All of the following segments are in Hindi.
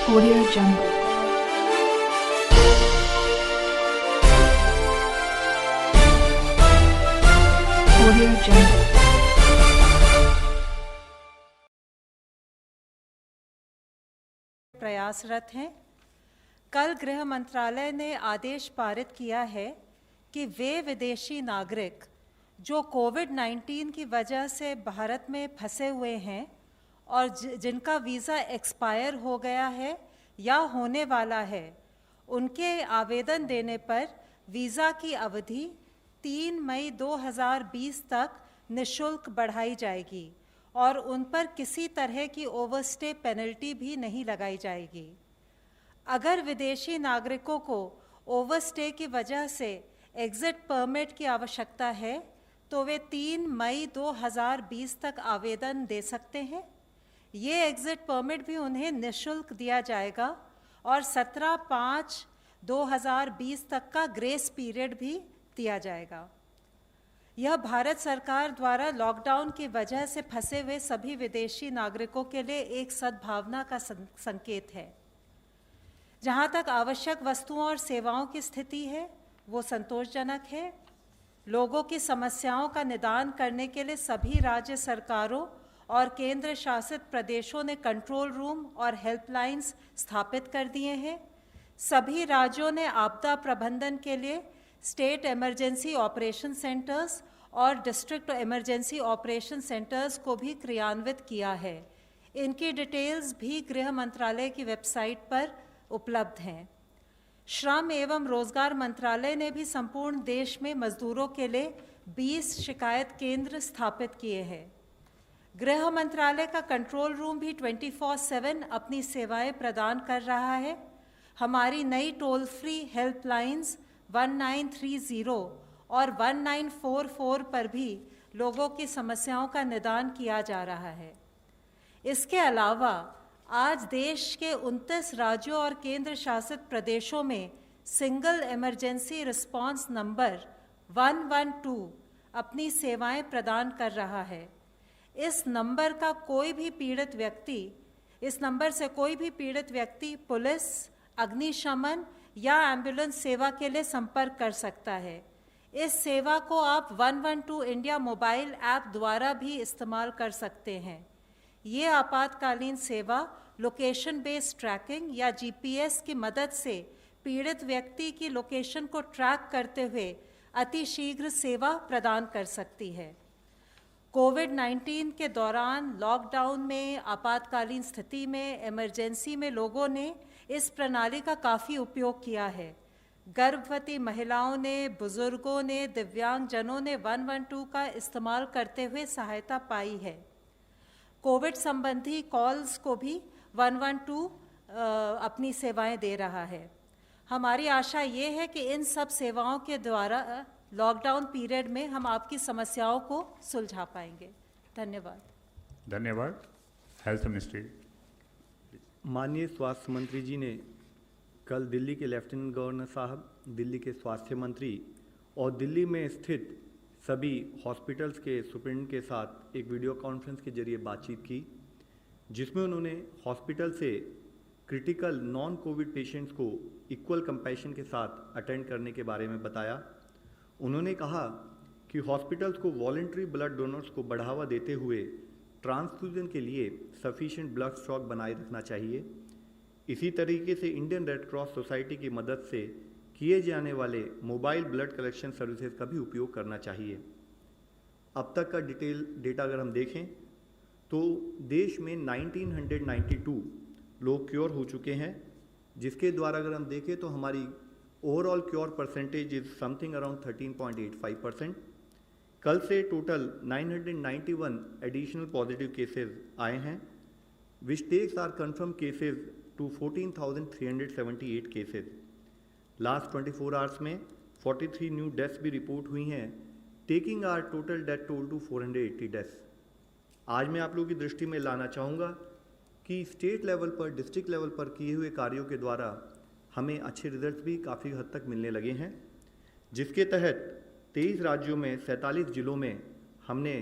Audio Jungle. Audio Jungle. प्रयासरत हैं। कल गृह मंत्रालय ने आदेश पारित किया है कि वे विदेशी नागरिक जो कोविड-19 की वजह से भारत में फंसे हुए हैं और जिनका वीज़ा एक्सपायर हो गया है या होने वाला है, उनके आवेदन देने पर वीज़ा की अवधि 3 मई 2020 तक निःशुल्क बढ़ाई जाएगी और उन पर किसी तरह की ओवरस्टे पेनल्टी भी नहीं लगाई जाएगी। अगर विदेशी नागरिकों को ओवरस्टे की वजह से एग्ज़िट परमिट की आवश्यकता है तो वे 3 मई 2020 तक आवेदन दे सकते हैं। ये एग्ज़िट परमिट भी उन्हें निःशुल्क दिया जाएगा और 17/5/2020 तक का ग्रेस पीरियड भी दिया जाएगा। यह भारत सरकार द्वारा लॉकडाउन की वजह से फंसे हुए सभी विदेशी नागरिकों के लिए एक सद्भावना का संकेत है। जहाँ तक आवश्यक वस्तुओं और सेवाओं की स्थिति है, वो संतोषजनक है। लोगों की समस्याओं का निदान करने के लिए सभी राज्य सरकारों और केंद्र शासित प्रदेशों ने कंट्रोल रूम और हेल्पलाइंस स्थापित कर दिए हैं। सभी राज्यों ने आपदा प्रबंधन के लिए स्टेट इमरजेंसी ऑपरेशन सेंटर्स और डिस्ट्रिक्ट इमरजेंसी ऑपरेशन सेंटर्स को भी क्रियान्वित किया है। इनकी डिटेल्स भी गृह मंत्रालय की वेबसाइट पर उपलब्ध हैं। श्रम एवं रोजगार मंत्रालय ने भी संपूर्ण देश में मजदूरों के लिए 20 शिकायत केंद्र स्थापित किए हैं। गृह मंत्रालय का कंट्रोल रूम भी 24/7 अपनी सेवाएं प्रदान कर रहा है। हमारी नई टोल फ्री हेल्पलाइंस 1930 और 1944 पर भी लोगों की समस्याओं का निदान किया जा रहा है। इसके अलावा आज देश के 29 राज्यों और केंद्र शासित प्रदेशों में सिंगल इमरजेंसी रिस्पांस नंबर 112 अपनी सेवाएं प्रदान कर रहा है। इस नंबर से कोई भी पीड़ित व्यक्ति पुलिस, अग्निशमन या एम्बुलेंस सेवा के लिए संपर्क कर सकता है। इस सेवा को आप 112 इंडिया मोबाइल ऐप द्वारा भी इस्तेमाल कर सकते हैं। ये आपातकालीन सेवा लोकेशन बेस्ड ट्रैकिंग या जीपीएस की मदद से पीड़ित व्यक्ति की लोकेशन को ट्रैक करते हुए अतिशीघ्र सेवा प्रदान कर सकती है। कोविड-19 के दौरान लॉकडाउन में, आपातकालीन स्थिति में, इमरजेंसी में लोगों ने इस प्रणाली का काफ़ी उपयोग किया है। गर्भवती महिलाओं ने, बुजुर्गों ने, दिव्यांगजनों ने 112 का इस्तेमाल करते हुए सहायता पाई है। कोविड संबंधी कॉल्स को भी 112 अपनी सेवाएं दे रहा है। हमारी आशा ये है कि इन सब सेवाओं के द्वारा लॉकडाउन पीरियड में हम आपकी समस्याओं को सुलझा पाएंगे। धन्यवाद। धन्यवाद। Health ministry. माननीय स्वास्थ्य मंत्री जी ने कल दिल्ली के लेफ्टिनेंट गवर्नर साहब, दिल्ली के स्वास्थ्य मंत्री और दिल्ली में स्थित सभी हॉस्पिटल्स के सुप्रिंटेंडेंट के साथ एक वीडियो कॉन्फ्रेंस के जरिए बातचीत की, जिसमें उन्होंने हॉस्पिटल से क्रिटिकल नॉन कोविड पेशेंट्स को इक्वल कंपैशन के साथ अटेंड करने के बारे में बताया। उन्होंने कहा कि हॉस्पिटल्स को वॉलंटरी ब्लड डोनर्स को बढ़ावा देते हुए ट्रांसफ्यूजन के लिए सफिशिएंट ब्लड स्टॉक बनाए रखना चाहिए। इसी तरीके से इंडियन रेड क्रॉस सोसाइटी की मदद से किए जाने वाले मोबाइल ब्लड कलेक्शन सर्विसेज का भी उपयोग करना चाहिए। अब तक का डिटेल डेटा अगर हम देखें तो देश में 1992 लोग क्योर हो चुके हैं, जिसके द्वारा अगर हम देखें तो हमारी overall cure percentage is something around 13.85%। कल से टोटल 991 एडिशनल पॉजिटिव केसेस आए हैं, which takes our confirm cases to 14,378 cases. Last 24 hours में 43 न्यू डेथ्स भी रिपोर्ट हुई हैं, taking our total death toll to 480 deaths. आज मैं आप लोगों की दृष्टि में लाना चाहूँगा कि स्टेट लेवल पर, डिस्ट्रिक्ट लेवल पर किए हुए कार्यों के द्वारा हमें अच्छे रिजल्ट्स भी काफ़ी हद तक मिलने लगे हैं, जिसके तहत 23 राज्यों में 47 जिलों में हमने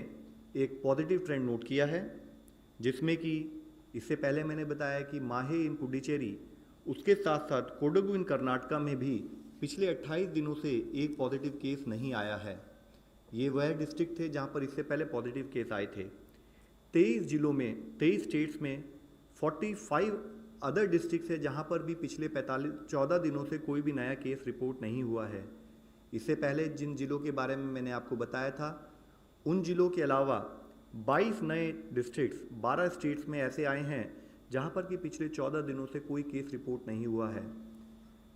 एक पॉजिटिव ट्रेंड नोट किया है, जिसमें कि इससे पहले मैंने बताया कि माहे इन पुडुचेरी, उसके साथ साथ कोडगु इन कर्नाटका में भी पिछले 28 दिनों से एक पॉजिटिव केस नहीं आया है। ये वह डिस्ट्रिक्ट थे जहाँ पर इससे पहले पॉजिटिव केस आए थे। 23 जिलों में, 23 स्टेट्स में 45 अदर डिस्ट्रिक्ट है जहाँ पर भी पिछले 14 दिनों से कोई भी नया केस रिपोर्ट नहीं हुआ है। इससे पहले जिन जिलों के बारे में मैंने आपको बताया था, उन जिलों के अलावा 22 नए डिस्ट्रिक्ट्स 12 स्टेट्स में ऐसे आए हैं जहाँ पर कि पिछले 14 दिनों से कोई केस रिपोर्ट नहीं हुआ है।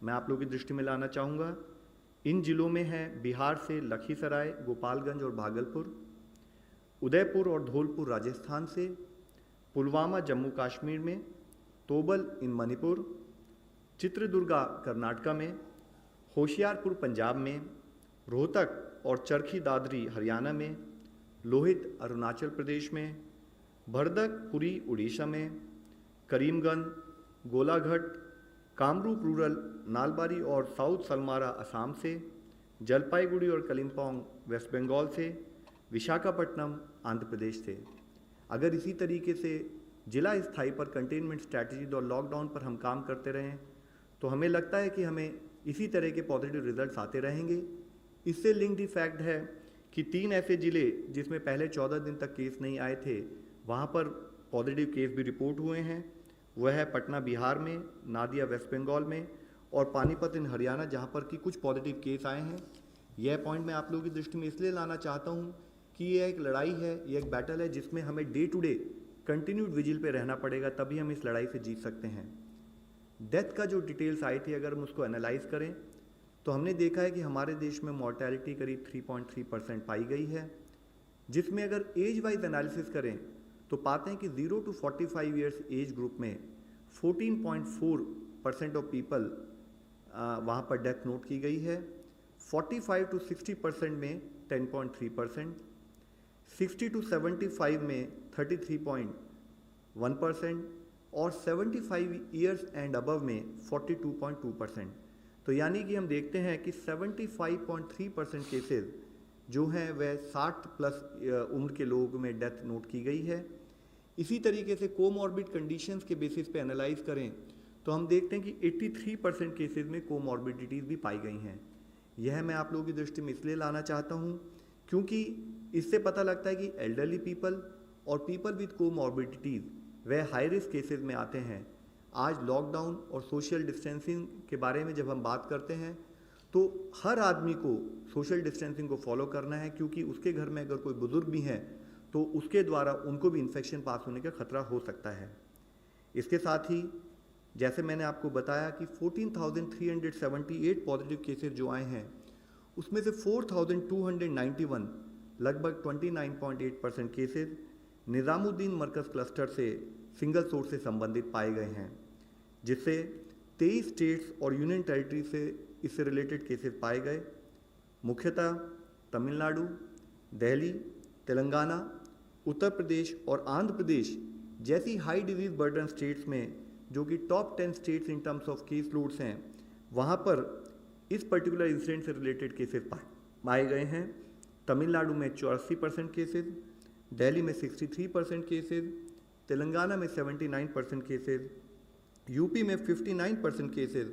मैं आप लोगों की दृष्टि में लाना चाहूँगा, इन जिलों में हैं बिहार से लखीसराय, गोपालगंज और भागलपुर, उदयपुर और धौलपुर राजस्थान से, पुलवामा जम्मू कश्मीर में, तोबल इन मणिपुर, चित्रदुर्गा कर्नाटका में, होशियारपुर पंजाब में, रोहतक और चरखी दादरी हरियाणा में, लोहित अरुणाचल प्रदेश में, भरदक पुरी उड़ीसा में, करीमगंज, गोलाघाट, कामरूप रूरल, नालबारी और साउथ सलमारा असम से, जलपाईगुड़ी और कलिम्पोंग वेस्ट बंगाल से, विशाखापट्टनम आंध्र प्रदेश से। अगर इसी तरीके से जिला स्थाई पर कंटेनमेंट स्ट्रैटेजी और लॉकडाउन पर हम काम करते रहें तो हमें लगता है कि हमें इसी तरह के पॉजिटिव रिजल्ट्स आते रहेंगे। इससे लिंक्ड ही फैक्ट है कि 3 ऐसे ज़िले जिसमें पहले 14 दिन तक केस नहीं आए थे, वहाँ पर पॉजिटिव केस भी रिपोर्ट हुए हैं। वह है पटना बिहार में, नादिया वेस्ट बंगाल में और पानीपत इन हरियाणा, जहाँ पर कि कुछ पॉजिटिव केस आए हैं। यह पॉइंट मैं आप लोगों की दृष्टि में इसलिए लाना चाहता हूँ कि यह एक लड़ाई है, यह एक बैटल है जिसमें हमें day to day continued vigil पे रहना पड़ेगा, तभी हम इस लड़ाई से जीत सकते हैं। डेथ का जो डिटेल्स आई थी, अगर हम उसको एनालाइज करें तो हमने देखा है कि हमारे देश में मॉर्टेलिटी करीब 3.3% पाई गई है, जिसमें अगर एज वाइज एनालिसिस करें तो पाते हैं कि 0 to 45 ईयर्स एज ग्रुप में 14.4% ऑफ पीपल वहाँ पर डेथ नोट की गई है। 45 to 60% में 10.3%, 60 to 75 में 33.1% और 75 ईयर्स एंड अबव में 42.2%। तो यानी कि हम देखते हैं कि 75.3% केसेस जो हैं वह 60 प्लस उम्र के लोगों में डेथ नोट की गई है। इसी तरीके से कोमॉर्बिड कंडीशंस के बेसिस पे एनालाइज करें तो हम देखते हैं कि 83% केसेस में कोमॉर्बिडिटीज़ भी पाई गई हैं। यह मैं आप लोगों की दृष्टि में इसलिए लाना चाहता हूँ क्योंकि इससे पता लगता है कि एल्डरली पीपल और पीपल विद कोमॉर्बिडिटीज़ वह हाई रिस्क केसेस में आते हैं। आज लॉकडाउन और सोशल डिस्टेंसिंग के बारे में जब हम बात करते हैं तो हर आदमी को सोशल डिस्टेंसिंग को फॉलो करना है, क्योंकि उसके घर में अगर कोई बुजुर्ग भी हैं तो उसके द्वारा उनको भी इन्फेक्शन पास होने का खतरा हो सकता है। इसके साथ ही जैसे मैंने आपको बताया कि 14,378 पॉजिटिव केसेस जो आए हैं उसमें से 4,291 लगभग 29.8% केसेस निज़ामुद्दीन मरकज़ क्लस्टर से सिंगल सोर्स से संबंधित पाए गए हैं, जिससे 23 स्टेट्स और यूनियन टेरिटरी से इससे रिलेटेड केसेस पाए गए। मुख्यतः तमिलनाडु, दिल्ली, तेलंगाना, उत्तर प्रदेश और आंध्र प्रदेश जैसी हाई डिजीज बर्डन स्टेट्स में, जो कि top 10 states in terms of case loads हैं, वहाँ पर इस पर्टिकुलर इंसिडेंट से रिलेटेड केसेस पाए गए हैं। तमिलनाडु में 84% केसेस, दिल्ली में 63% केसेस, तेलंगाना में 79% केसेस, यूपी में 59% केसेस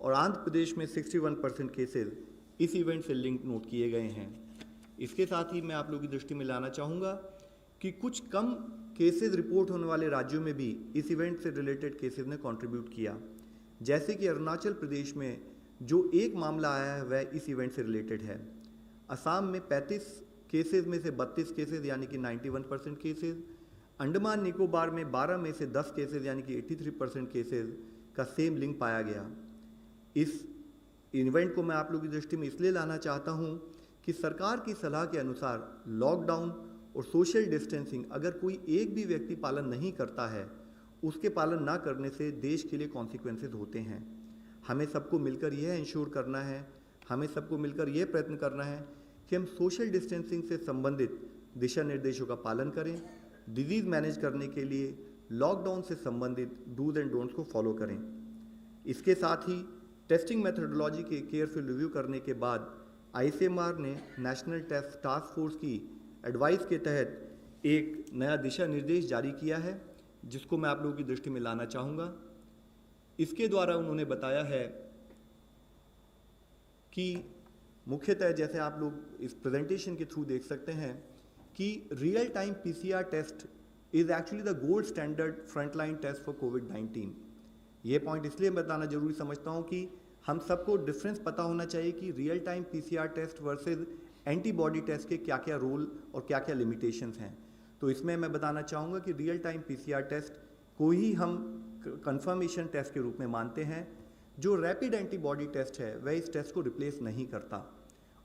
और आंध्र प्रदेश में 61% केसेस इस इवेंट से लिंक नोट किए गए हैं। इसके साथ ही मैं आप लोगों की दृष्टि में लाना चाहूँगा कि कुछ कम केसेस रिपोर्ट होने वाले राज्यों में भी इस इवेंट से रिलेटेड केसेस ने कंट्रीब्यूट किया। जैसे कि अरुणाचल प्रदेश में जो एक मामला आया है वह इस इवेंट से रिलेटेड है। असम में 35 केसेस में से 32 केसेस यानी कि 91% केसेस, अंडमान निकोबार में 12 में से 10 केसेस यानी कि 83% केसेस का सेम लिंक पाया गया। इस इवेंट को मैं आप लोगों की दृष्टि में इसलिए लाना चाहता हूं कि सरकार की सलाह के अनुसार लॉकडाउन और सोशल डिस्टेंसिंग अगर कोई एक भी व्यक्ति पालन नहीं करता है, उसके पालन ना करने से देश के लिए कॉन्सिक्वेंसेस होते हैं। हमें सबको मिलकर यह इंश्योर करना है, हमें सबको मिलकर यह प्रयत्न करना है कि हम सोशल डिस्टेंसिंग से संबंधित दिशा निर्देशों का पालन करें, डिजीज़ मैनेज करने के लिए लॉकडाउन से संबंधित डूज एंड डोंट्स को फॉलो करें। इसके साथ ही टेस्टिंग मेथोडोलॉजी के केयरफुल रिव्यू करने के बाद ICMR ने नेशनल टेस्ट टास्क फोर्स की एडवाइस के तहत एक नया दिशा निर्देश जारी किया है, जिसको मैं आप लोगों की दृष्टि में लाना चाहूँगा। इसके द्वारा उन्होंने बताया है कि मुख्यतः जैसे आप लोग इस प्रेजेंटेशन के थ्रू देख सकते हैं कि real time PCR test is actually the gold standard frontline test for कोविड-19। ये पॉइंट इसलिए बताना जरूरी समझता हूँ कि हम सबको डिफरेंस पता होना चाहिए कि real time PCR test versus antibody test के क्या क्या रोल और क्या क्या लिमिटेशंस हैं। तो इसमें मैं बताना चाहूँगा कि रियल टाइम PCR टेस्ट को ही हम कंफर्मेशन टेस्ट के रूप में मानते हैं। जो रैपिड एंटीबॉडी टेस्ट है वह इस टेस्ट को रिप्लेस नहीं करता,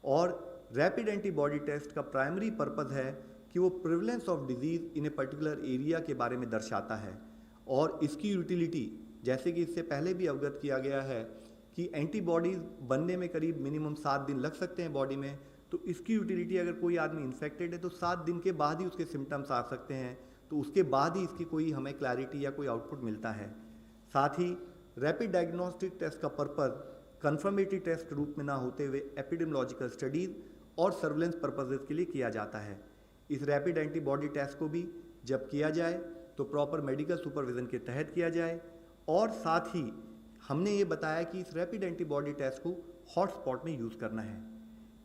और रैपिड एंटीबॉडी टेस्ट का प्राइमरी पर्पस है कि वो prevalence of disease in a particular area के बारे में दर्शाता है, और इसकी यूटिलिटी जैसे कि इससे पहले भी अवगत किया गया है कि एंटीबॉडीज बनने में करीब मिनिमम 7 दिन लग सकते हैं बॉडी में। तो इसकी यूटिलिटी अगर कोई आदमी इन्फेक्टेड है तो 7 दिन के बाद ही उसके सिम्टम्स आ सकते हैं, तो उसके बाद ही इसकी कोई हमें क्लैरिटी या कोई आउटपुट मिलता है। साथ ही रैपिड डायग्नोस्टिक टेस्ट का पर्पस कंफर्मेटरी टेस्ट रूप में ना होते हुए एपिडेमियोलॉजिकल स्टडीज और सर्वेलेंस पर्पसेस के लिए किया जाता है। इस रैपिड एंटीबॉडी टेस्ट को भी जब किया जाए तो प्रॉपर मेडिकल सुपरविजन के तहत किया जाए, और साथ ही हमने ये बताया कि इस रैपिड एंटीबॉडी टेस्ट को हॉटस्पॉट में यूज़ करना है।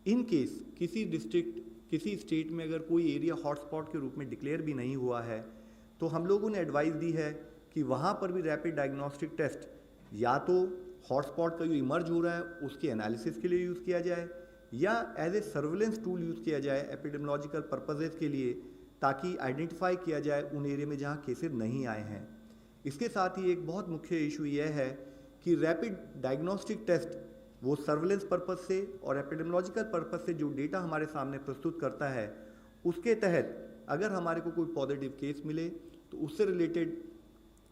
इन केस किसी डिस्ट्रिक्ट किसी स्टेट में अगर कोई एरिया हॉटस्पॉट के रूप में डिक्लेयर भी नहीं हुआ है तो हम लोगों ने एडवाइस दी है कि वहाँ पर भी रैपिड डायग्नोस्टिक टेस्ट या तो हॉटस्पॉट का जो इमर्ज हो रहा है उसके एनालिसिस के लिए यूज़ किया जाए, या as a surveillance tool use किया जाए एपिडेमियोलॉजिकल पर्पसेस के लिए, ताकि आइडेंटिफाई किया जाए उन एरिया में जहाँ केसेस नहीं आए हैं। इसके साथ ही एक बहुत मुख्य इशू यह है कि रैपिड डायग्नोस्टिक टेस्ट वो सर्वेलेंस पर्पस से और एपिडेमियोलॉजिकल पर्पस से जो डेटा हमारे सामने प्रस्तुत करता है, उसके तहत अगर हमारे को कोई पॉजिटिव केस मिले तो उससे रिलेटेड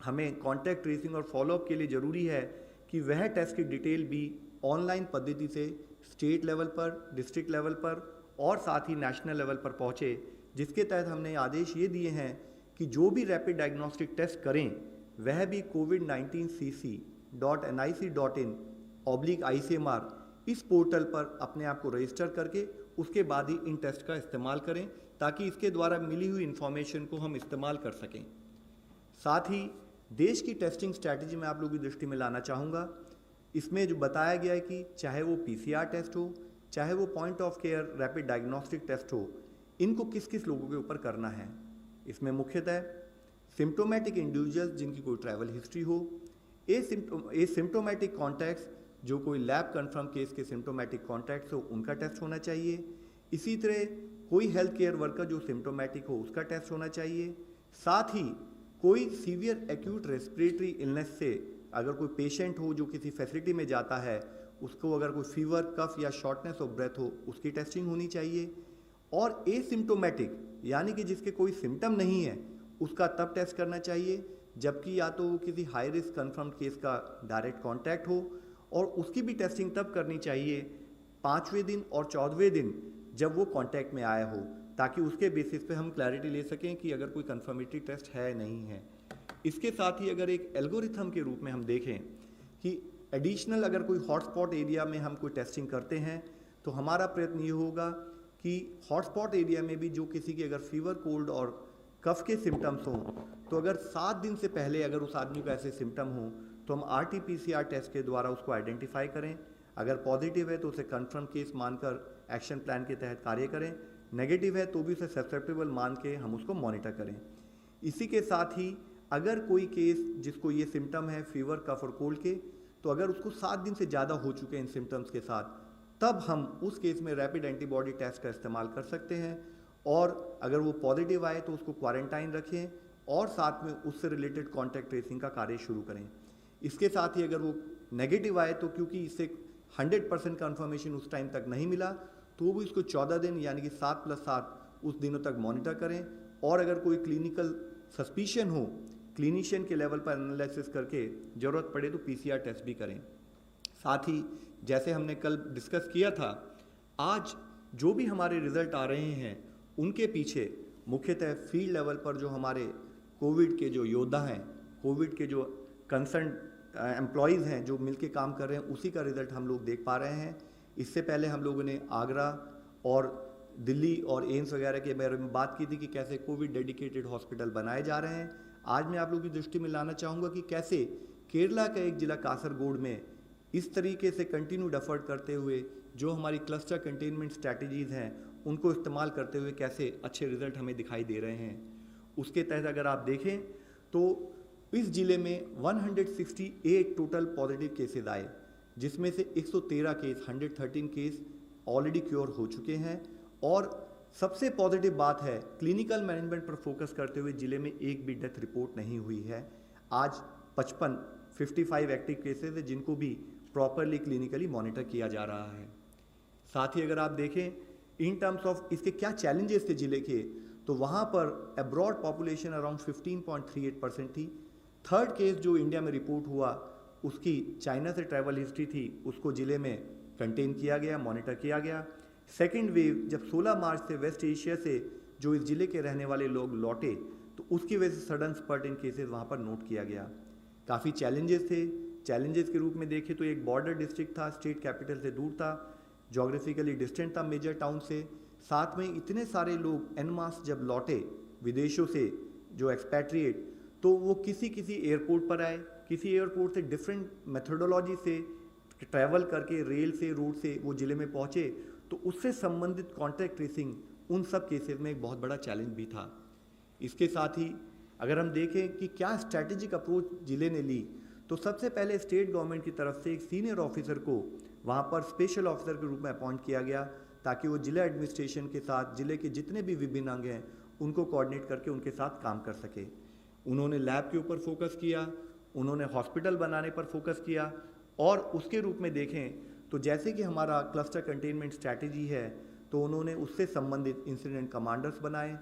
हमें कॉन्टैक्ट ट्रेसिंग और फॉलोअप के लिए ज़रूरी है कि वह टेस्ट की डिटेल भी ऑनलाइन पद्धति से स्टेट लेवल पर, डिस्ट्रिक्ट लेवल पर और साथ ही नेशनल लेवल पर पहुँचे, जिसके तहत हमने आदेश ये दिए हैं कि जो भी रैपिड डायग्नोस्टिक टेस्ट करें वह भी covid19cc.nic.in/ICMR इस पोर्टल पर अपने आप को रजिस्टर करके उसके बाद ही इन टेस्ट का इस्तेमाल करें, ताकि इसके द्वारा मिली हुई इन्फॉर्मेशन को हम इस्तेमाल कर सकें। साथ ही देश की टेस्टिंग स्ट्रैटेजी में आप लोगों की दृष्टि में लाना चाहूँगा। इसमें जो बताया गया है कि चाहे वो PCR टेस्ट हो, चाहे वो point of care rapid diagnostic test हो, इनको किस किस लोगों के ऊपर करना है। इसमें मुख्यतः सिम्टोमेटिक इंडिविजुअल्स जिनकी कोई ट्रैवल हिस्ट्री हो, एसिम्टोमेटिक कॉन्टैक्ट्स जो कोई लैब कंफर्म केस के सिम्टोमेटिक कॉन्टैक्ट्स हो उनका टेस्ट होना चाहिए। इसी तरह कोई हेल्थ केयर वर्कर जो सिम्टोमेटिक हो उसका टेस्ट होना चाहिए। साथ ही कोई सीवियर एक्यूट रेस्पिरेटरी इलनेस से अगर कोई पेशेंट हो जो किसी फैसिलिटी में जाता है, उसको अगर कोई फीवर, कफ या शॉर्टनेस ऑफ ब्रेथ हो उसकी टेस्टिंग होनी चाहिए। और एसिम्टोमेटिक यानी कि जिसके कोई सिम्टम नहीं है उसका तब टेस्ट करना चाहिए जबकि या तो वो किसी हाई रिस्क कन्फर्म्ड केस का डायरेक्ट कांटेक्ट हो, और उसकी भी टेस्टिंग तब करनी चाहिए 5वें दिन और 14वें दिन जब वो कांटेक्ट में आया हो, ताकि उसके बेसिस पे हम क्लैरिटी ले सकें कि अगर कोई कंफर्मेटरी टेस्ट है नहीं है। इसके साथ ही अगर एक एल्गोरिथम के रूप में हम देखें कि एडिशनल अगर कोई हॉटस्पॉट एरिया में हम कोई टेस्टिंग करते हैं तो हमारा प्रयत्न ये होगा कि हॉटस्पॉट एरिया में भी जो किसी की अगर फीवर, कोल्ड और कफ के सिम्टम्स हों, तो अगर 7 दिन से पहले अगर उस आदमी को ऐसे सिम्टम हों तो हम RT-PCR टेस्ट के द्वारा उसको आइडेंटिफाई करें। अगर पॉजिटिव है तो उसे कंफर्म केस मानकर एक्शन प्लान के तहत कार्य करें, नेगेटिव है तो भी उसे ससेप्टेबल मान के हम उसको मॉनिटर करें। इसी के साथ ही अगर कोई केस जिसको ये सिम्टम है फीवर, कफ और कोल्ड के, तो अगर उसको 7 दिन से ज़्यादा हो चुके हैं इन सिम्टम्स के साथ, तब हम उस केस में रैपिड एंटीबॉडी टेस्ट का इस्तेमाल कर सकते हैं। और अगर वो पॉजिटिव आए तो उसको क्वारंटाइन रखें और साथ में उससे रिलेटेड कॉन्टैक्ट ट्रेसिंग का कार्य शुरू करें। इसके साथ ही अगर वो नेगेटिव आए तो क्योंकि इससे 100% कन्फर्मेशन उस टाइम तक नहीं मिला तो भी इसको 14 दिन यानी कि 7+7 उस दिनों तक मॉनिटर करें। और अगर कोई क्लिनिकल सस्पिशन हो, क्लिनिशियन के लेवल पर एनालिसिस करके ज़रूरत पड़े तो PCR टेस्ट भी करें। साथ ही जैसे हमने कल डिस्कस किया था, आज जो भी हमारे रिजल्ट आ रहे हैं उनके पीछे मुख्यतः फील्ड लेवल पर जो हमारे कोविड के जो योद्धा हैं, कोविड के जो कंसर्न एम्प्लॉयज़ हैं जो मिलके काम कर रहे हैं, उसी का रिज़ल्ट हम लोग देख पा रहे हैं। इससे पहले हम लोगों ने आगरा और दिल्ली और एम्स वगैरह के बारे में बात की थी कि कैसे कोविड डेडिकेटेड हॉस्पिटल बनाए जा रहे हैं। आज मैं आप लोगों की दृष्टि में लाना चाहूँगा कि कैसे केरला का एक जिला कासरगोड में इस तरीके से कंटिन्यूड एफर्ट करते हुए जो हमारी क्लस्टर कंटेनमेंट स्ट्रैटेजीज़ हैं उनको इस्तेमाल करते हुए कैसे अच्छे रिजल्ट हमें दिखाई दे रहे हैं। उसके तहत अगर आप देखें तो इस जिले में 168 टोटल पॉजिटिव केसेस आए, जिसमें से 113 केस 113 केस ऑलरेडी क्योर हो चुके हैं। और सबसे पॉजिटिव बात है, क्लिनिकल मैनेजमेंट पर फोकस करते हुए जिले में एक भी डेथ रिपोर्ट नहीं हुई है। आज 55 एक्टिव केसेस है जिनको भी प्रॉपरली क्लिनिकली मॉनिटर किया जा रहा है। साथ ही अगर आप देखें इन टर्म्स ऑफ इसके क्या चैलेंजेस थे जिले के, तो वहाँ पर अब्रॉड पॉपुलेशन अराउंड 15.38% थी। थर्ड केस जो इंडिया में रिपोर्ट हुआ उसकी चाइना से ट्रैवल हिस्ट्री थी, उसको जिले में कंटेन किया गया, मॉनिटर किया गया। सेकेंड वेव जब 16 मार्च से वेस्ट एशिया से जो इस जिले के रहने वाले लोग लौटे तो उसकी वजह से सडन स्पर्ट इन केसेस वहाँ पर नोट किया गया। काफ़ी चैलेंजेस थे। चैलेंजेस के रूप में देखें तो एक बॉर्डर डिस्ट्रिक्ट था, स्टेट कैपिटल से दूर था, जोग्राफिकली डिस्टेंट था मेजर टाउन से। साथ में इतने सारे लोग एन मास जब लौटे विदेशों से जो एक्सपैट्रिएट, तो वो किसी एयरपोर्ट पर आए, किसी एयरपोर्ट से डिफरेंट मेथोडोलॉजी से ट्रैवल करके रेल से रोड से वो ज़िले में पहुँचे, तो उससे संबंधित कॉन्टैक्ट ट्रेसिंग उन सब केसेस में एक बहुत बड़ा चैलेंज भी था। इसके साथ ही अगर हम देखें कि क्या स्ट्रैटेजिक अप्रोच ज़िले ने ली, तो सबसे पहले स्टेट गवर्नमेंट की तरफ से एक सीनियर ऑफिसर को वहाँ पर स्पेशल ऑफिसर के रूप में अपॉइंट किया गया, ताकि वो जिला एडमिनिस्ट्रेशन के साथ जिले के जितने भी विभिन्न अंग हैं उनको कोऑर्डिनेट करके उनके साथ काम कर सके। उन्होंने लैब के ऊपर फोकस किया, उन्होंने हॉस्पिटल बनाने पर फोकस किया, और उसके रूप में देखें तो जैसे कि हमारा क्लस्टर कंटेनमेंट स्ट्रैटेजी है, तो उन्होंने उससे संबंधित इंसिडेंट कमांडर्स बनाए,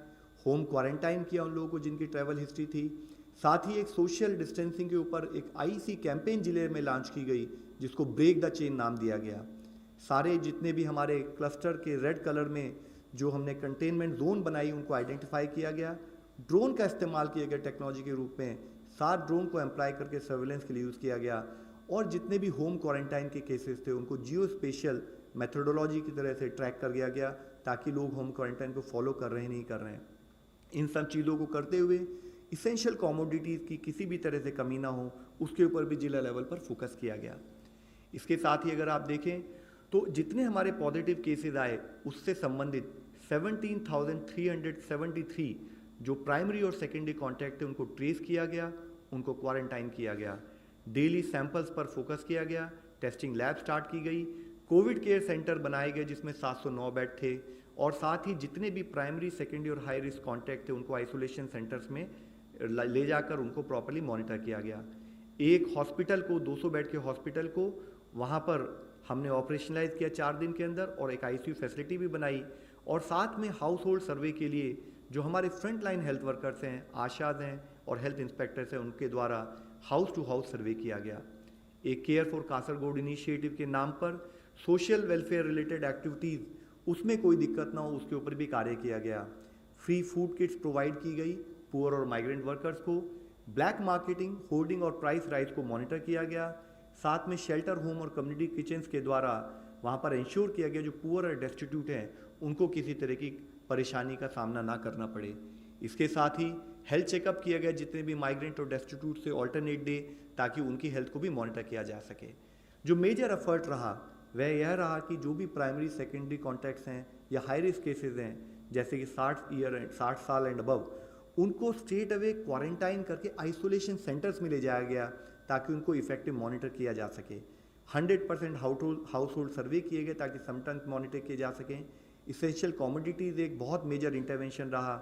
होम क्वारंटाइन किया उन लोगों को जिनकी ट्रैवल हिस्ट्री थी। साथ ही एक सोशल डिस्टेंसिंग के ऊपर एक आईसी कैंपेन जिले में लॉन्च की गई जिसको ब्रेक द चेन नाम दिया गया। सारे जितने भी हमारे क्लस्टर के रेड कलर में जो हमने कंटेनमेंट जोन बनाई उनको आइडेंटिफाई किया गया। ड्रोन का इस्तेमाल किया गया टेक्नोलॉजी के रूप में, 7 ड्रोन को एम्प्लॉय करके सर्वेलेंस के लिए यूज़ किया गया। और जितने भी होम क्वारंटाइन के केसेस थे उनको जियो स्पेशल मेथोडोलॉजी की तरह से ट्रैक कर दिया गया, ताकि लोग होम क्वारंटाइन को फॉलो कर रहे हैं नहीं कर रहे हैं। इन सब चीज़ों को करते हुए इसेंशियल कमोडिटीज़ की किसी भी तरह से कमी ना हो, उसके ऊपर भी जिला लेवल पर फोकस किया गया। इसके साथ ही अगर आप देखें तो जितने हमारे पॉजिटिव केसेस आए उससे संबंधित 17,373 जो प्राइमरी और सेकेंडरी कॉन्टैक्ट थे उनको ट्रेस किया गया, उनको क्वारंटाइन किया गया। डेली सैंपल्स पर फोकस किया गया, टेस्टिंग लैब स्टार्ट की गई, कोविड केयर सेंटर बनाए गए जिसमें 709 बेड थे, और साथ ही जितने भी प्राइमरी सेकेंडरी और हाई रिस्क कॉन्टैक्ट थे उनको आइसोलेशन सेंटर्स में ले जाकर उनको प्रॉपर्ली मॉनिटर किया गया। एक हॉस्पिटल को 200 बेड के हॉस्पिटल को वहाँ पर हमने ऑपरेशनलाइज किया 4 दिन के अंदर, और एक आईसीयू फैसिलिटी भी बनाई। और साथ में हाउस होल्ड सर्वे के लिए जो हमारे फ्रंट लाइन हेल्थ वर्कर्स हैं, आशाज हैं और हेल्थ इंस्पेक्टर्स हैं, उनके द्वारा हाउस टू हाउस सर्वे किया गया। एक केयर फॉर कासरगोड इनिशिएटिव के नाम पर सोशल वेलफेयर रिलेटेड एक्टिविटीज़, उसमें कोई दिक्कत ना हो उसके ऊपर भी कार्य किया गया। फ्री फूड किट्स प्रोवाइड की गई पुअर और माइग्रेंट वर्कर्स को। ब्लैक मार्केटिंग, होर्डिंग और प्राइस राइज को मॉनिटर किया गया। साथ में शेल्टर होम और कम्युनिटी किचन्स के द्वारा वहाँ पर इंश्योर किया गया जो पुअर और डेस्टिट्यूट हैं उनको किसी तरह की परेशानी का सामना ना करना पड़े। इसके साथ ही हेल्थ चेकअप किया गया जितने भी माइग्रेंट और डेस्टिट्यूट से ऑल्टरनेट डे, ताकि उनकी हेल्थ को भी मॉनिटर किया जा सके। जो मेजर एफर्ट रहा वह यह रहा कि जो भी प्राइमरी सेकेंडरी कॉन्टैक्ट्स हैं या हाई रिस्क केसेस हैं, जैसे कि 60 साल एंड अबव, उनको स्ट्रेट अवे क्वारंटाइन करके आइसोलेशन सेंटर्स में ले जाया गया, ताकि उनको इफेक्टिव मॉनिटर किया जा सके। 100% हाउस होल्ड सर्वे किए गए ताकि समटाइम्स मॉनिटर किए जा सकें। इसेंशियल कमोडिटीज़ एक बहुत मेजर इंटरवेंशन रहा,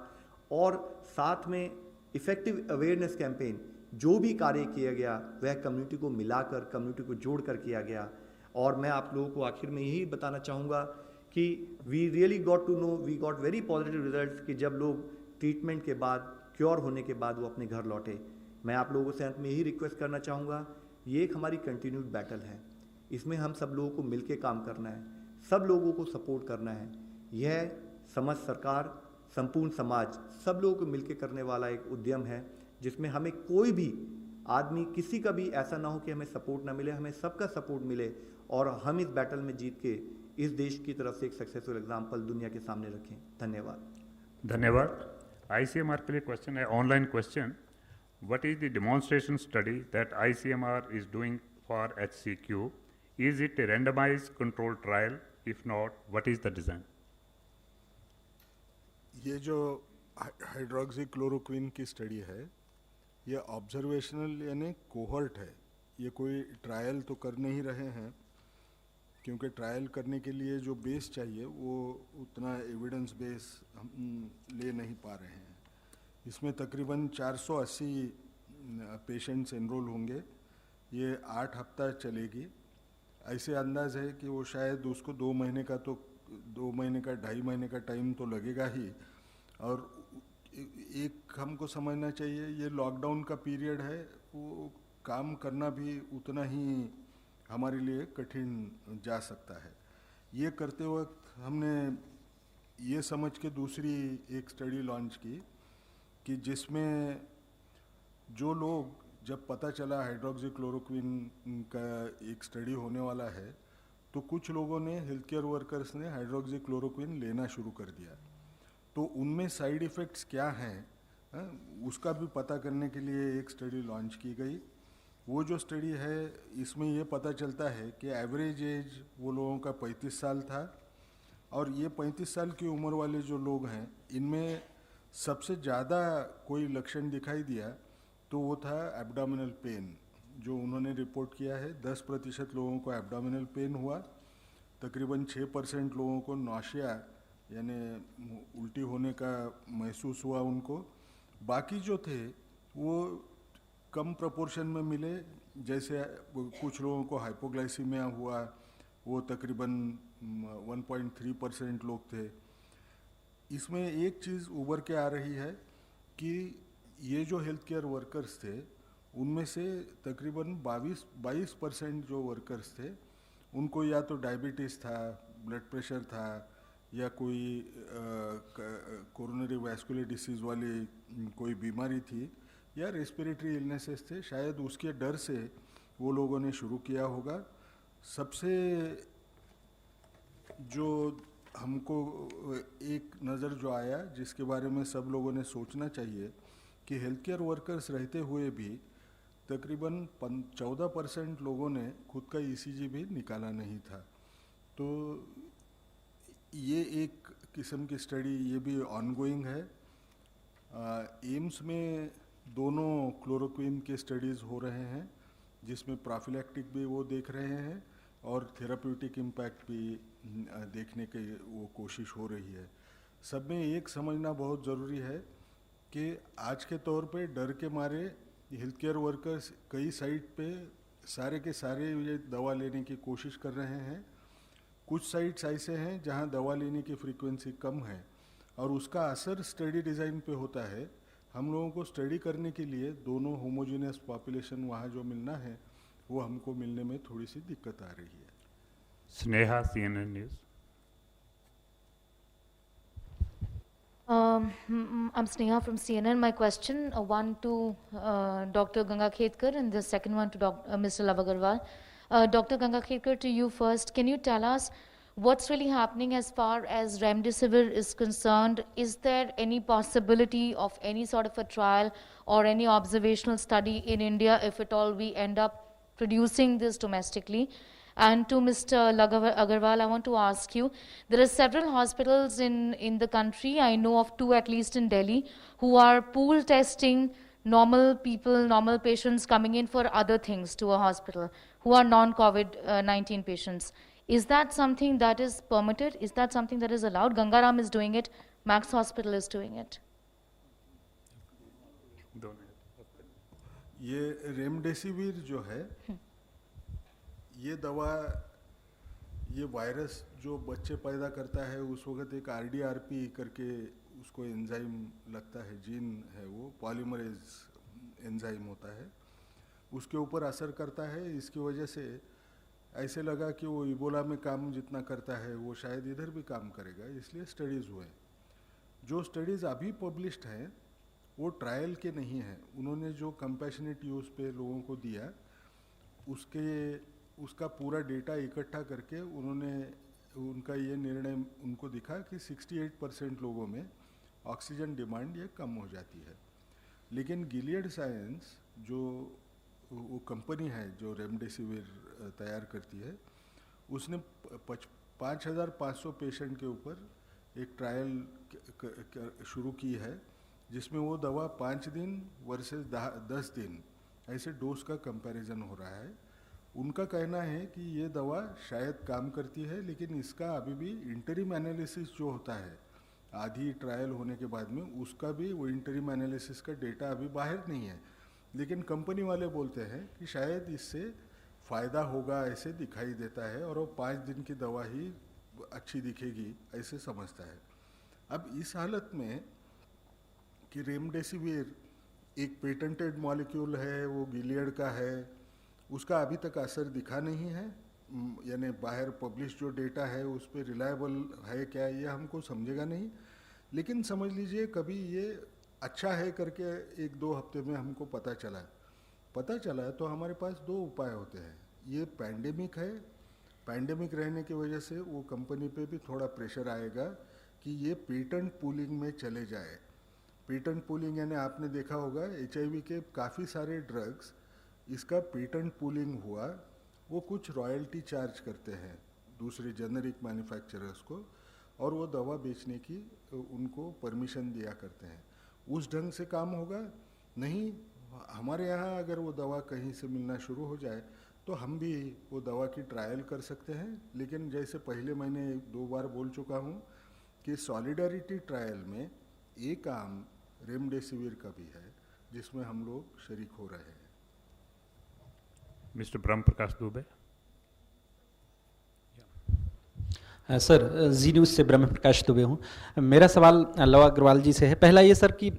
और साथ में इफेक्टिव अवेयरनेस कैंपेन जो भी कार्य किया गया वह कम्युनिटी को मिलाकर, कम्युनिटी को जोड़कर किया गया। और मैं आप लोगों को आखिर में यही बताना चाहूँगा कि we really got to know, we got very positive results कि जब लोग ट्रीटमेंट के बाद, क्योर होने के बाद वो अपने घर लौटे। मैं आप लोगों से अंत में यही रिक्वेस्ट करना चाहूँगा, ये एक हमारी कंटिन्यूड बैटल है, इसमें हम सब लोगों को मिलकर काम करना है, सब लोगों को सपोर्ट करना है। यह समस्त सरकार, संपूर्ण समाज, सब लोगों को मिलकर करने वाला एक उद्यम है, जिसमें हमें कोई भी आदमी, किसी का भी ऐसा ना हो कि हमें सपोर्ट ना मिले, हमें सबका सपोर्ट मिले, और हम इस बैटल में जीत के इस देश की तरफ से एक सक्सेसफुल एग्जाम्पल दुनिया के सामने रखें। धन्यवाद। धन्यवाद। ICMR के लिए क्वेश्चन है, online question. what is the demonstration study that ICMR is doing for HCQ? Is it a randomized controlled trial? If not, what is the design? ये जो हाइड्रोक्सीक्लोरोक्विन की स्टडी है, ये ऑब्जर्वेशनल यानी कोहर्ट है. ये कोई ट्रायल तो कर नहीं रहे हैं, क्योंकि ट्रायल करने के लिए जो बेस चाहिए वो उतना एविडेंस बेस हम ले नहीं पा रहे हैं. इसमें तकरीबन 480 पेशेंट्स एनरोल होंगे. ये 8 हफ्ता चलेगी. ऐसे अंदाज़ है कि वो शायद उसको 2 महीने का 2.5 महीने का टाइम तो लगेगा ही. और एक हमको समझना चाहिए, ये लॉकडाउन का पीरियड है, वो काम करना भी उतना ही हमारे लिए कठिन जा सकता है. ये करते वक्त हमने ये समझ के दूसरी एक स्टडी लॉन्च की कि जिसमें जो लोग, जब पता चला हाइड्रोक्सीक्लोरोक्विन का एक स्टडी होने वाला है, तो कुछ लोगों ने, हेल्थ केयर वर्कर्स ने हाइड्रोक्सीक्लोरोक्विन लेना शुरू कर दिया. तो उनमें साइड इफ़ेक्ट्स क्या हैं, उसका भी पता करने के लिए एक स्टडी लॉन्च की गई. वो जो स्टडी है, इसमें ये पता चलता है कि एवरेज एज वो लोगों का 35 साल था. और ये 35 साल की उम्र वाले जो लोग हैं, इनमें सबसे ज़्यादा कोई लक्षण दिखाई दिया तो वो था एब्डोमिनल पेन. जो उन्होंने रिपोर्ट किया है, 10% लोगों को एब्डोमिनल पेन हुआ, तकरीबन 6% लोगों को नौशिया यानी उल्टी होने का महसूस हुआ उनको. बाकी जो थे वो कम प्रोपोर्शन में मिले. जैसे कुछ लोगों को हाइपोग्लाइसीमिया हुआ, वो तकरीबन 1.3% लोग थे. इसमें एक चीज़ उभर के आ रही है कि ये जो हेल्थ केयर वर्कर्स थे, उनमें से तकरीबन 22% जो वर्कर्स थे, उनको या तो डायबिटीज़ था, ब्लड प्रेशर था, या कोई कोरोनरी वैस्कुलर डिसीज़ वाली कोई बीमारी थी, या रेस्पिरेटरी इलनेसेस थे. शायद उसके डर से वो लोगों ने शुरू किया होगा. सबसे जो हमको एक नज़र जो आया, जिसके बारे में सब लोगों ने सोचना चाहिए, कि हेल्थ केयर वर्कर्स रहते हुए भी तकरीबन 14% लोगों ने खुद का ECG भी निकाला नहीं था. तो ये एक किस्म की स्टडी ये भी ऑनगोइंग है. एम्स में दोनों क्लोरोक्विन के स्टडीज़ हो रहे हैं, जिसमें प्रोफिलैक्टिक भी वो देख रहे हैं और थेराप्यूटिक इम्पैक्ट भी देखने की वो कोशिश हो रही है. सब में एक समझना बहुत ज़रूरी है कि आज के तौर पे डर के मारे हेल्थ केयर वर्कर्स कई साइट पे सारे के सारे ये दवा लेने की कोशिश कर रहे हैं. कुछ साइट्स ऐसे हैं जहां दवा लेने की फ्रीक्वेंसी कम है और उसका असर स्टडी डिज़ाइन पे होता है. हम लोगों को स्टडी करने के लिए दोनों होमोजेनियस पॉपुलेशन वहाँ जो मिलना है, वो हमको मिलने में थोड़ी सी दिक्कत आ रही है. Sneha, CNN News. I'm Sneha from CNN. My question, one to Dr. Ganga Khetkar and the second one to Mr. Love Agarwal. Dr. Ganga Khetkar, to you first. Can you tell us what's really happening as far as Remdesivir is concerned? Is there any possibility of any sort of a trial or any observational study in India if at all we end up producing this domestically? And to Mr. Agarwal, I want to ask you, there are several hospitals in the country, I know of 2 at least in Delhi, who are pool testing normal people, normal patients coming in for other things to a hospital, who are non-COVID-19 patients. Is that something that is permitted? Is that something that is allowed? Gangaram is doing it, Max Hospital is doing it. ये रेमडेसिविर जो है, ये दवा, ये वायरस जो बच्चे पैदा करता है, उस वक्त एक RDRP करके उसको एंजाइम लगता है, जीन है, वो पॉलीमरेज एंजाइम होता है, उसके ऊपर असर करता है. इसकी वजह से ऐसे लगा कि वो इबोला में काम जितना करता है वो शायद इधर भी काम करेगा, इसलिए स्टडीज़ हुए. जो स्टडीज़ अभी पब्लिश्ड हैं वो ट्रायल के नहीं हैं. उन्होंने जो कंपैशनेट यूज़ पे लोगों को दिया, उसका पूरा डेटा इकट्ठा करके उन्होंने उनका ये निर्णय उनको दिखा कि 68% लोगों में ऑक्सीजन डिमांड ये कम हो जाती है. लेकिन गिलियड साइंस जो वो कंपनी है जो रेमडेसिविर तैयार करती है, उसने 5,500 पेशेंट के ऊपर एक ट्रायल शुरू की है, जिसमें वो दवा 5 दिन वर्सेस 10 दिन ऐसे डोज का कंपैरिजन हो रहा है। उनका कहना है कि ये दवा शायद काम करती है, लेकिन इसका अभी भी इंटरिम एनालिसिस जो होता है आधी ट्रायल होने के बाद में, उसका भी वो इंटरिम एनालिसिस का डेटा अभी बाहर नहीं है। लेकिन कंपनी वाले बोलते हैं कि शायद इससे फ़ायदा होगा, ऐसे दिखाई देता है, और वो 5 दिन की दवा ही अच्छी दिखेगी ऐसे समझता है। अब इस हालत में कि रेमडेसिविर एक पेटेंटेड मॉलिक्यूल है, वो गिलियड का है, उसका अभी तक असर दिखा नहीं है, यानी बाहर पब्लिश जो डेटा है उस पर रिलायबल है क्या ये हमको समझेगा नहीं। लेकिन समझ लीजिए कभी ये अच्छा है करके 1-2 हफ्ते में हमको पता चला तो हमारे पास 2 उपाय होते हैं। ये पैंडेमिक है, पैंडेमिक रहने की वजह से वो कंपनी पे भी थोड़ा प्रेशर आएगा कि ये पेटेंट पूलिंग में चले जाए। पेटेंट पूलिंग यानी आपने देखा होगा HIV के काफ़ी सारे ड्रग्स, इसका पेटेंट पूलिंग हुआ, वो कुछ रॉयल्टी चार्ज करते हैं दूसरे जेनरिक मैन्युफैक्चरर्स को, और वो दवा बेचने की उनको परमिशन दिया करते हैं। उस ढंग से काम होगा नहीं। हमारे यहाँ अगर वो दवा कहीं से मिलना शुरू हो जाए तो हम भी वो दवा की ट्रायल कर सकते हैं। लेकिन जैसे पहले मैंने 2 बार बोल चुका हूँ कि सॉलिडारिटी ट्रायल में एक आम रेमडेसिविर का भी है जिसमें हम लोग शरीक हो रहे हैं। मिस्टर ब्रह्म प्रकाश दुबे। सर, जी न्यूज़ से ब्रह्म प्रकाश दुबे हूँ। मेरा सवाल लव अग्रवाल जी से है। पहला ये सर कि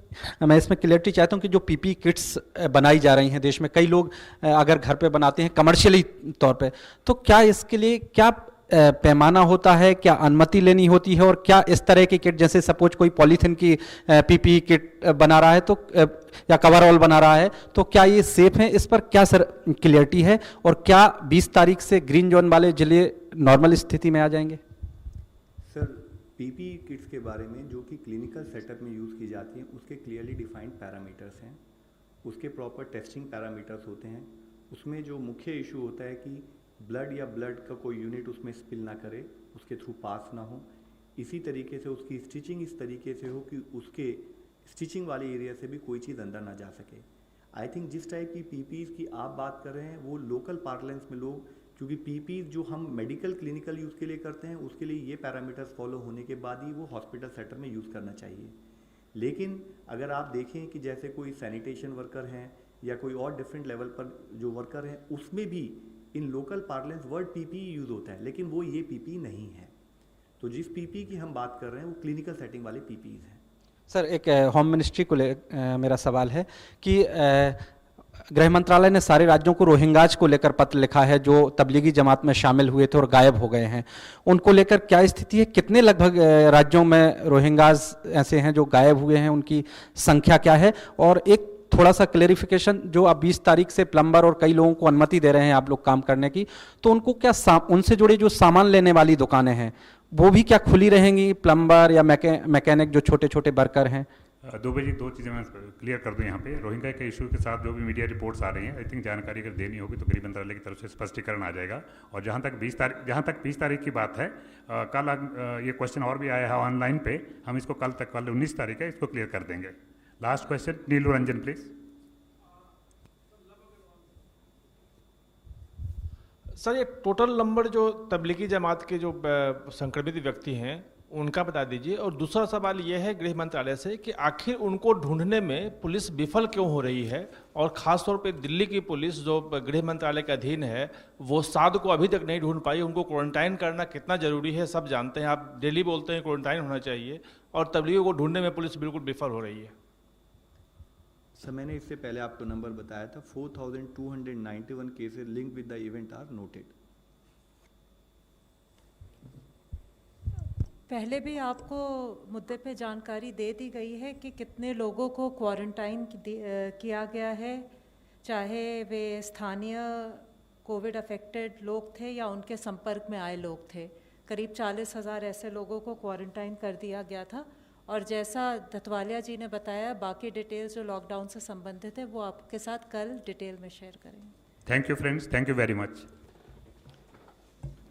मैं इसमें क्लियरिटी चाहता हूँ कि जो पीपी किट्स बनाई जा रही हैं देश में, कई लोग अगर घर पे बनाते हैं कमर्शियली तौर पे, तो क्या इसके लिए क्या पैमाना होता है, क्या अनुमति लेनी होती है, और क्या इस तरह की किट, जैसे सपोज कोई पॉलीथीन की पीपी किट बना रहा है तो या कवरऑल बना रहा है, तो क्या ये सेफ है? इस पर क्या सर क्लियरिटी है, और क्या 20 तारीख से ग्रीन जोन वाले जिले नॉर्मल स्थिति में आ जाएंगे? सर, पीपी किट्स के बारे में जो कि क्लिनिकल सेटअप में यूज़ की जाती हैं, उसके क्लियरली डिफाइंड पैरामीटर्स हैं, उसके प्रॉपर टेस्टिंग पैरामीटर्स होते हैं। उसमें जो मुख्य इशू होता है कि ब्लड या ब्लड का कोई यूनिट उसमें स्पिल ना करे, उसके थ्रू पास ना हो। इसी तरीके से उसकी स्टिचिंग इस तरीके से हो कि उसके स्टिचिंग वाले एरिया से भी कोई चीज़ अंदर ना जा सके। आई थिंक जिस टाइप की पीपीज़ की आप बात कर रहे हैं वो लोकल पार्लेंस में लोग, क्योंकि पीपीज़ जो हम मेडिकल क्लिनिकल यूज़ के लिए करते हैं उसके लिए ये पैरामीटर्स फॉलो होने के बाद ही वो हॉस्पिटल सेटअप में यूज़ करना चाहिए। लेकिन अगर आप देखें कि जैसे कोई सैनिटेशन वर्कर हैं या कोई और डिफरेंट लेवल पर जो वर्कर हैं, उसमें भी in local parlance word PP use होता है, लेकिन वो ये पीपी नहीं है। तो जिस पीपी की हम बात कर रहे हैं वो क्लिनिकल सेटिंग वाले पीपीज़ हैं। सर, एक होम मिनिस्ट्री को मेरा सवाल है कि गृह मंत्रालय ने सारे राज्यों को रोहिंगाज को लेकर पत्र लिखा है जो तबलीगी जमात में शामिल हुए थे और गायब हो गए हैं। उनको लेकर क्या स्थिति है? कितने लगभग राज्यों में रोहिंगाज ऐसे हैं जो गायब हुए हैं, उनकी संख्या क्या है? और एक थोड़ा सा क्लेरिफिकेशन, जो आप 20 तारीख से प्लम्बर और कई लोगों को अनुमति दे रहे हैं आप लोग काम करने की, तो उनको क्या उनसे जुड़े जो सामान लेने वाली दुकानें हैं वो भी क्या खुली रहेंगी? प्लम्बर या मैकेनिक जो छोटे छोटे वर्कर हैं। दुबे जी, 2 चीज़ें मैं क्लियर कर दूं यहाँ पे। रोहिंग्या के इशू के साथ जो भी मीडिया रिपोर्ट्स आ रही हैं, आई थिंक जानकारी अगर देनी होगी तो गृह मंत्रालय की तरफ से स्पष्टीकरण आ जाएगा। और जहाँ तक 20 तारीख की बात है, कल ये क्वेश्चन और भी आया है ऑनलाइन पे, हम इसको कल 19 तारीख है, इसको क्लियर कर देंगे। Last question, Neelu Ranjan please. Sir, ये टोटल नंबर जो तबलीगी जमात के जो संक्रमित व्यक्ति हैं उनका बता दीजिए। और दूसरा सवाल ये है गृह मंत्रालय से कि आखिर उनको ढूंढने में पुलिस विफल क्यों हो रही है, और ख़ासतौर पे दिल्ली की पुलिस जो गृह मंत्रालय के अधीन है वो साद को अभी तक नहीं ढूंढ पाई। उनको क्वारंटाइन करना कितना ज़रूरी है सब जानते हैं, आप डेली बोलते हैं क्वारंटाइन होना चाहिए, और तबलीगों को ढूंढने में पुलिस बिल्कुल विफल हो रही है। सर, मैंने इससे पहले आपको नंबर बताया था, 4291 cases link with the event are noted. पहले भी आपको मुद्दे पे जानकारी दे दी गई है कि कितने लोगों को क्वारंटाइन किया गया है, चाहे वे स्थानीय कोविड अफेक्टेड लोग थे या उनके संपर्क में आए लोग थे। करीब 40,000 ऐसे लोगों को क्वारंटाइन कर दिया गया था, और जैसा धतवालिया जी ने बताया, बाकी डिटेल्स जो लॉकडाउन से संबंधित है वो आपके साथ कल डिटेल में शेयर करेंगे। Thank you friends, thank you very much.